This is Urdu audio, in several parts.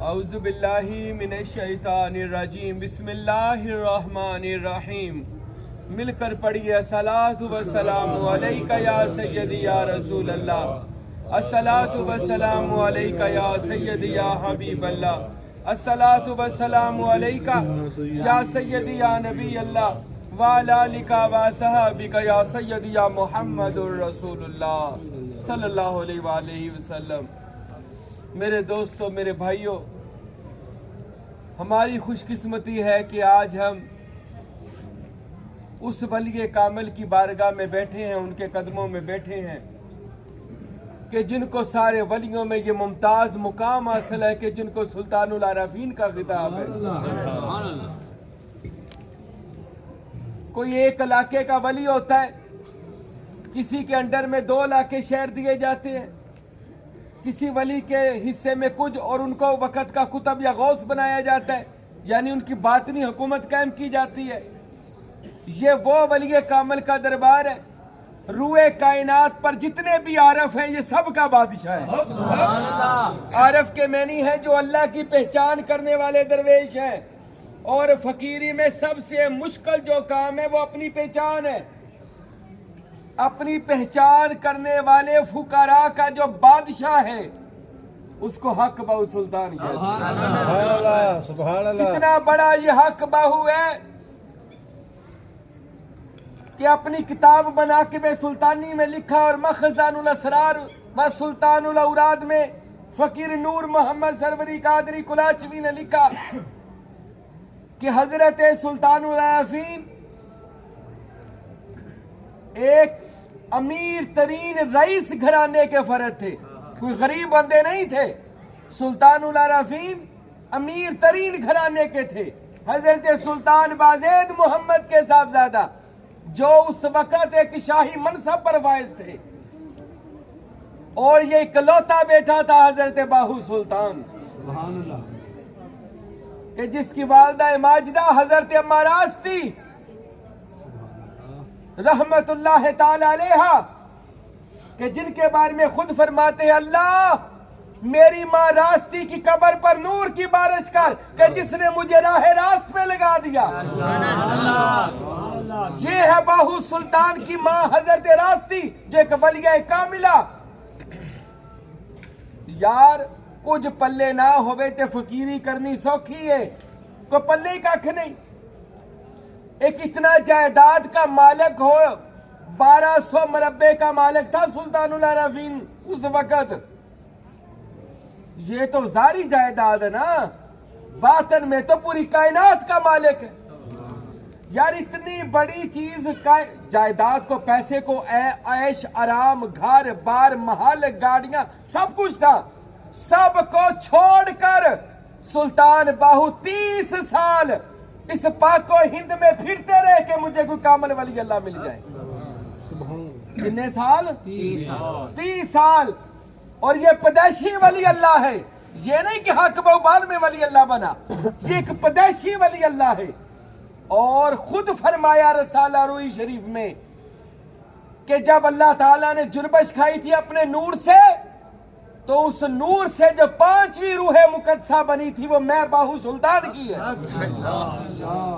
اعوذ باللہ من الشیطان الرجیم بسم اللہ الرحمن الرحیم. مل کر پڑھیے الصلاۃ والسلام علیک یا سیدی یا رسول اللہ، الصلاۃ والسلام علیک یا سیدی یا حبیب اللہ، الصلاۃ والسلام علیک یا سیدی یا نبی اللہ وعلی آلک وصحبک یا سیدی یا محمد الرسول اللہ صلی اللہ علیہ وآلہ وسلم. میرے دوستوں، میرے بھائیوں، ہماری خوش قسمتی ہے کہ آج ہم اس ولی کامل کی بارگاہ میں بیٹھے ہیں، ان کے قدموں میں بیٹھے ہیں کہ جن کو سارے ولیوں میں یہ ممتاز مقام حاصل ہے کہ جن کو سلطان العارفین کا خطاب ہے. کوئی ایک علاقے کا ولی ہوتا ہے، کسی کے انڈر میں 2 علاقے شہر دیے جاتے ہیں، کسی ولی کے حصے میں کچھ اور ان کو وقت کا کتب یا غوث بنایا جاتا ہے، یعنی ان کی باطنی حکومت قائم کی جاتی ہے. یہ وہ ولی کامل کا دربار ہے. روئے کائنات پر جتنے بھی عارف ہیں یہ سب کا بادشاہ ہے. عارف کے معنی ہے جو اللہ کی پہچان کرنے والے درویش ہیں، اور فقیری میں سب سے مشکل جو کام ہے وہ اپنی پہچان ہے. اپنی پہچان کرنے والے فقراء کا جو بادشاہ ہے اس کو حق باہو سلطان کہتے ہیں. سبحان اللہ. اتنا بڑا یہ حق باہو ہے کہ اپنی کتاب مناقب سلطانی میں لکھا اور مخزن الاسرار و سلطان الاوراد میں فقیر نور محمد سروری قادری کلاچوی نے لکھا کہ حضرت سلطان العارفین ایک امیر ترین رئیس گھرانے کے فرد تھے، کوئی غریب بندے نہیں تھے. سلطان العارفین امیر ترین گھرانے کے تھے. حضرت سلطان بازید محمد کے صاحبزادہ جو اس وقت ایک شاہی منصب پر فائز تھے، اور یہ اکلوتا بیٹا تھا حضرت باہو سلطان کہ جس کی والدہ ماجدہ حضرت اما راست تھی رحمت اللہ تعالی علیہ، کہ جن کے بارے میں خود فرماتے ہیں اللہ میری ماں راستی کی قبر پر نور کی بارش کر کہ جس نے مجھے راہ راست پہ لگا دیا. یہ ہے باہو سلطان کی ماں حضرت راستی جو ایک ولیہ کاملہ. یار کچھ پلے نہ ہوئے تے فقیری کرنی سوکھی ہے، کوئی پلے کھ نہیں. ایک اتنا جائیداد کا مالک ہو، 1200 مربع کا مالک تھا سلطان العارفین اس وقت. یہ تو ظاہری جائیداد ہے نا، باطن میں تو پوری کائنات کا مالک ہے. یار اتنی بڑی چیز جائیداد کو، پیسے کو، عیش آرام، گھر بار، محل، گاڑیاں، سب کچھ تھا. سب کو چھوڑ کر سلطان باہو 30 سال اس پاک و ہند میں پھرتے رہے کہ مجھے کوئی کامل ولی اللہ مل جائے. کتنے سال؟ 30 سال. اور یہ پیدائشی ولی اللہ ہے، یہ نہیں کہ حق باہو بعد میں ولی اللہ بنا، یہ ایک پیدائشی ولی اللہ ہے. اور خود فرمایا رسالہ روئی شریف میں کہ جب اللہ تعالیٰ نے جنبش کھائی تھی اپنے نور سے تو اس نور سے جو 5ویں روح مقدسہ بنی تھی وہ میں باہو سلطان کی ہے.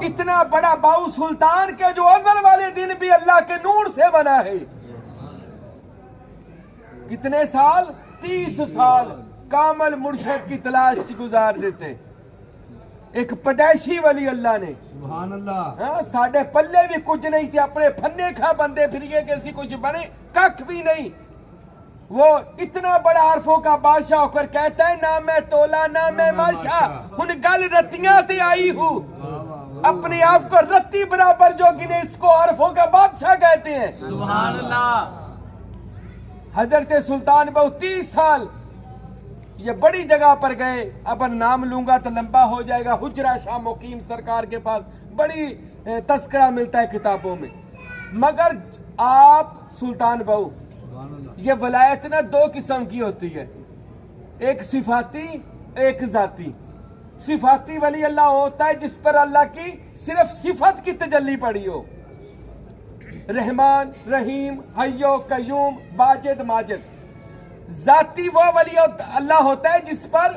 اتنا بڑا باہو سلطان کے جو ازل والے دن بھی اللہ کے نور سے بنا ہے. کتنے سال؟ 30 سال کامل مرشد کی تلاش گزار دیتے ایک پیدائشی ولی اللہ نے. سبحان اللہ. ساڑھے پلے بھی کچھ نہیں تھے، اپنے پھنے کھا بندے پھر یہ کیسی کچھ بنے ککھ بھی نہیں. وہ اتنا بڑا عارفوں کا بادشاہ ہو کر کہتا ہے نہ میں تولا نہ میں ماشا ان گل رتیاں تے آئی ہوں. اپنے آپ کو رتی برابر جو گنے اس کو عارفوں کا بادشاہ کہتے ہیں. سبحان اللہ. حضرت سلطان باہو 30 سال یہ بڑی جگہ پر گئے. اب نام لوں گا تو لمبا ہو جائے گا. حجرہ شاہ مقیم سرکار کے پاس بڑی تذکرہ ملتا ہے کتابوں میں. مگر آپ سلطان باہو یہ ولایت نا 2 قسم کی ہوتی ہے، ایک صفاتی ایک ذاتی. صفاتی ولی اللہ ہوتا ہے جس پر اللہ کی صرف صفت کی تجلی پڑی ہو، رحمان، رحیم، حیو، قیوم، واجد، ماجد. ذاتی وہ ولی اللہ ہوتا ہے جس پر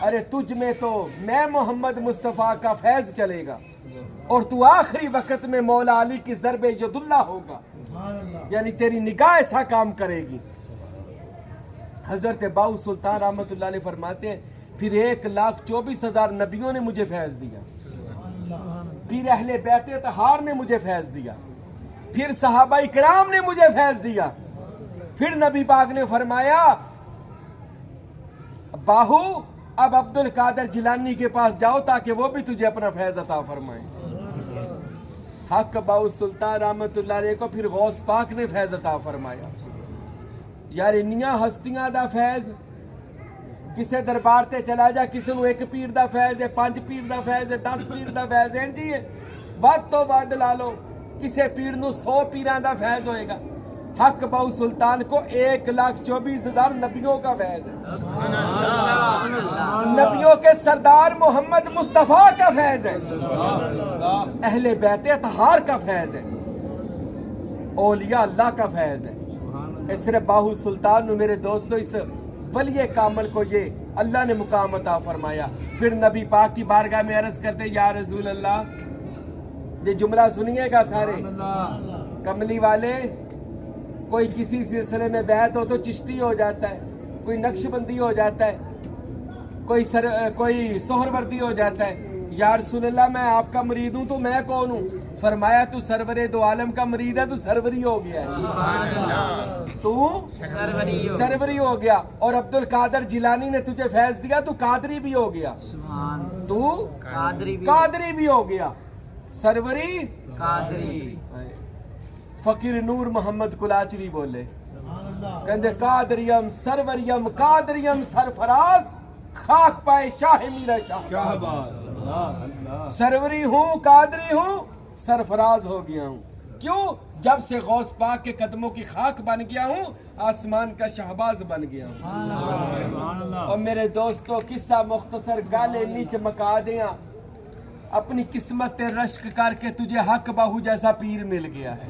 ارے تجھ میں تو میں محمد مصطفیٰ کا فیض چلے گا اور تو آخری وقت میں مولا علی کی ضرب ید اللہ ہوگا، یعنی تیری نگاہ ایسا کام کرے گی۔ حضرت باؤ سلطان رحمت اللہ علیہ فرماتے ہیں پھر 1,24,000 نبیوں نے مجھے فیض دیا، پھر اہل بیت اطہار نے مجھے فیض دیا، پھر صحابہ اکرام نے مجھے فیض دیا، پھر نبی پاک نے فرمایا باہو اب عبد القادر جیلانی کے پاس جاؤ تاکہ وہ بھی تجھے اپنا فیض عطا فرمائیں۔ حق باؤ سلطان رحمت اللہ علیہ کو پھر غوث پاک نے فیض عطا فرمایا۔ یار انیاں ہستیاں دا فیض کسے دربار تے چلا جا، کسے نو 1 پیر دا فیض ہے، 5 پیر دا فیض ہے، 10 پیر دا فیض ہے، جی ود تو ود لا لو کسے پیر نو 100 پیران دا فیض ہوئے گا۔ حق باؤ سلطان کو 1,24,000 نبیوں کا فیض ہے، نبیوں کے سردار محمد مصطفیٰ کا فیض ہے، اہل بیت اطہار کا فیض ہے، اولیاء اللہ کا فیض ہے۔ اس صرف باہو سلطان نو میرے دوستو اس ولی کامل کو یہ اللہ نے مقام عطا فرمایا۔ پھر نبی پاک کی بارگاہ میں عرض کرتے یا رسول اللہ، یہ جملہ سنیے گا سارے، کملی والے کوئی کسی سلسلے میں بیعت ہو تو چشتی ہو جاتا ہے، کوئی نقش بندی ہو جاتا ہے، کوئی سہروردی ہو جاتا ہے۔ یا رسول اللہ میں آپ کا مرید ہوں تو میں کون ہوں؟ فرمایا تو سرور دو عالم کا مرید ہے، تو سروری ہو گیا ہے، تو سروری ہو گیا۔ اور عبد القادر جیلانی نے تجھے فیض دیا تو قادری بھی ہو گیا، تو قادری بھی ہو گیا، سروری قادری۔ فقیر نور محمد کلاچوی بولے کہندے قادریم سروریم قادریم سرفراز خاک پائے شاہ میرا شاہ، سروری ہوں قادری ہوں سرفراز ہو گیا ہوں، کیوں؟ جب سے غوث پاک کے قدموں کی خاک بن گیا ہوں، آسمان کا شہباز بن گیا ہوں۔ اور میرے دوستو قصہ مختصر گالے نیچے مکا دیا، اپنی قسمت رشک کر کے تجھے حق باہو جیسا پیر مل گیا ہے،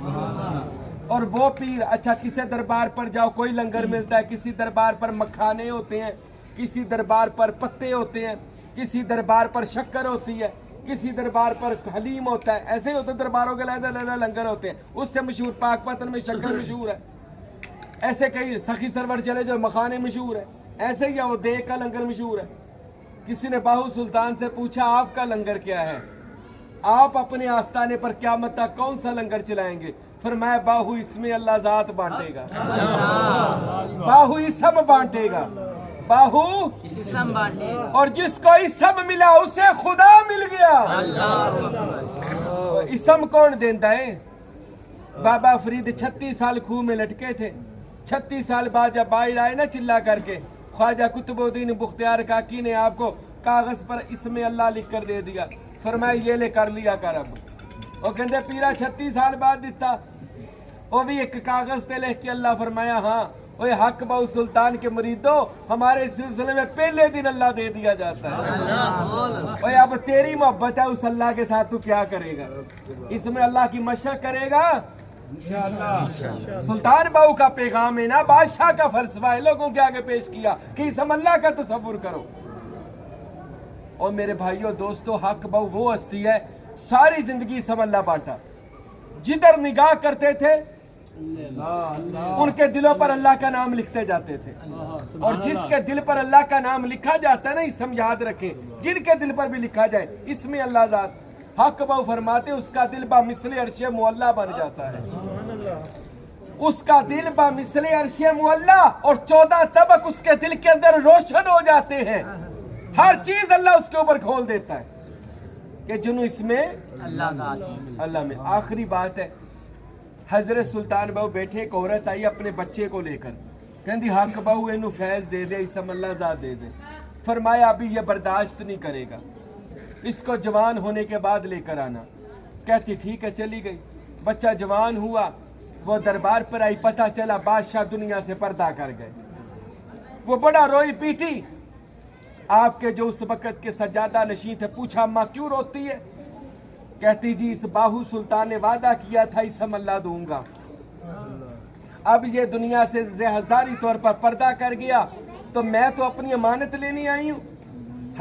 اور وہ پیر اچھا کسی دربار پر جاؤ کوئی لنگر ملتا ہے، کسی دربار پر مکھانے ہوتے ہیں، کسی دربار پر پتے ہوتے ہیں، کسی دربار پر شکر ہوتی ہے، کسی دربار پر حلیم ہوتا ہے، ایسے ہی ہوتے درباروں کے علیحدہ لنگر ہوتے ہیں، اس سے مشہور پاک پتن میں شکر مشہور ہے، ایسے کئی سخی سرور چلے جو مکھانے مشہور ہے، ایسے ہی وہ دیگ کا لنگر مشہور ہے۔ کسی نے باہو سلطان سے پوچھا آپ کا لنگر کیا ہے، آپ اپنے آستانے پر قیامت تک کون سا لنگر چلائیں گے؟ فرمایا باہو اس میں اللہ ذات بانٹے گا، باہو اسم بانٹے گا، باہو اسم بانٹے گا، اور جس کو اسم ملا اسے خدا مل گیا۔ اسم کون دیندہ ہے؟ بابا فرید 36 سال کھوہ میں لٹکے تھے، 36 سال بعد جب باہر آئے نا چلا کر کے، خواجہ قطب الدین بختیار کاکی نے آپ کو کاغذ پر اسم اللہ لکھ کر دے دیا، فرمایا یہ لے کر لیا کر اب۔ وہ کہندے پیرا 36 سال بعد دیتا، وہ بھی ایک کاغذ تے لکھ کے اللہ فرمایا ہاں وہ حق باؤ سلطان کے مریدوں ہمارے سلسلے میں پہلے دن اللہ دے دیا جاتا ہے۔ اوے اب تیری محبت ہے اس اللہ کے ساتھ، تو کیا کرے گا؟ اس میں اللہ کی مشق کرے گا؟ سلطان باؤ کا پیغام ہے نا، بادشاہ کا فلسفہ ہے، لوگوں کے آگے پیش کیا کہ اسم اللہ کا تصور کرو۔ اور میرے بھائیوں دوستو حق باؤ وہ ہستی ہے ساری زندگی اسم اللہ بانٹا، جدھر نگاہ کرتے تھے ان کے دلوں پر اللہ کا نام لکھتے جاتے تھے، اور جس کے دل پر اللہ کا نام لکھا جاتا ہے نا، اسم یاد رکھیں جن کے دل پر بھی لکھا جائے اس میں اللہ ذات، حق باؤ فرماتے اس کا دل بمثل عرش معلا بن جاتا ہے، اس کا دل بمثل عرش معلا، اور 14 طبق اس کے دل کے اندر روشن ہو جاتے ہیں، ہر چیز اللہ اس کے اوپر کھول دیتا ہے کہ جنوں اس میں اللہ میں۔ آخری بات ہے، حضرت سلطان باؤ بیٹھے، ایک عورت آئی اپنے بچے کو لے کر، کہندی حق باؤ اینو فیض دے دے، اسم اللہ ذات دے دے۔ فرمایا ابھی یہ برداشت نہیں کرے گا، اس کو جوان ہونے کے بعد لے کر آنا۔ کہتی ٹھیک ہے، چلی گئی، بچہ جوان ہوا، وہ دربار پر آئی، پتہ چلا بادشاہ دنیا سے پردہ کر گئے، وہ بڑا روئی پیٹی۔ آپ کے جو اس وقت کے سجادہ نشین تھے پوچھا اماں کیوں روتی ہے؟ کہتی جی اس باہو سلطان نے وعدہ کیا تھا اسم اللہ دوں گا، اب یہ دنیا سے ہزاری طور پر پردہ کر گیا، تو میں تو اپنی امانت لینی آئی ہوں،